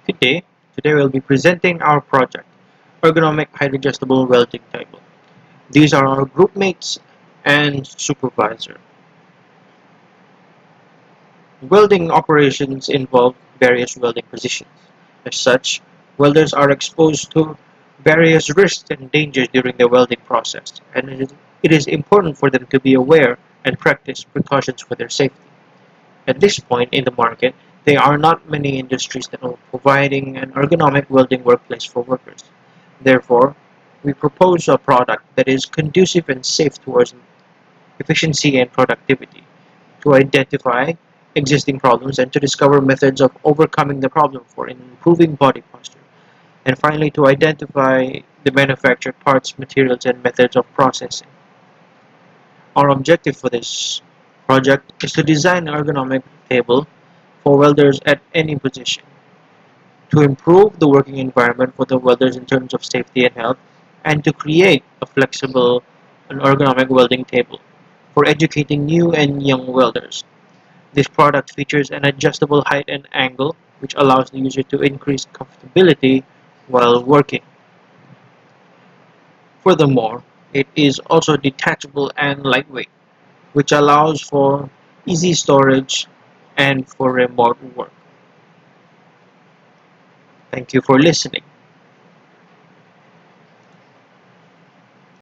Good day. Today we'll be presenting our project, Ergonomic Height Adjustable Welding Table. These are our group mates and supervisor. Welding operations involve various welding positions. As such, welders are exposed to various risks and dangers during the welding process, and it is important for them to be aware and practice precautions for their safety. At this point in the market, there are not many industries that are providing an ergonomic welding workplace for workers. Therefore, we propose a product that is conducive and safe towards efficiency and productivity, to identify existing problems and to discover methods of overcoming the problem for improving body posture, and finally to identify the manufactured parts, materials, and methods of processing. Our objective for this project is to design an ergonomic table for welders at any position, to improve the working environment for the welders in terms of safety and health, and to create a flexible and ergonomic welding table for educating new and young welders. This product features an adjustable height and angle, which allows the user to increase comfortability while working. Furthermore, it is also detachable and lightweight, which allows for easy storage and for remote work. Thank you for listening.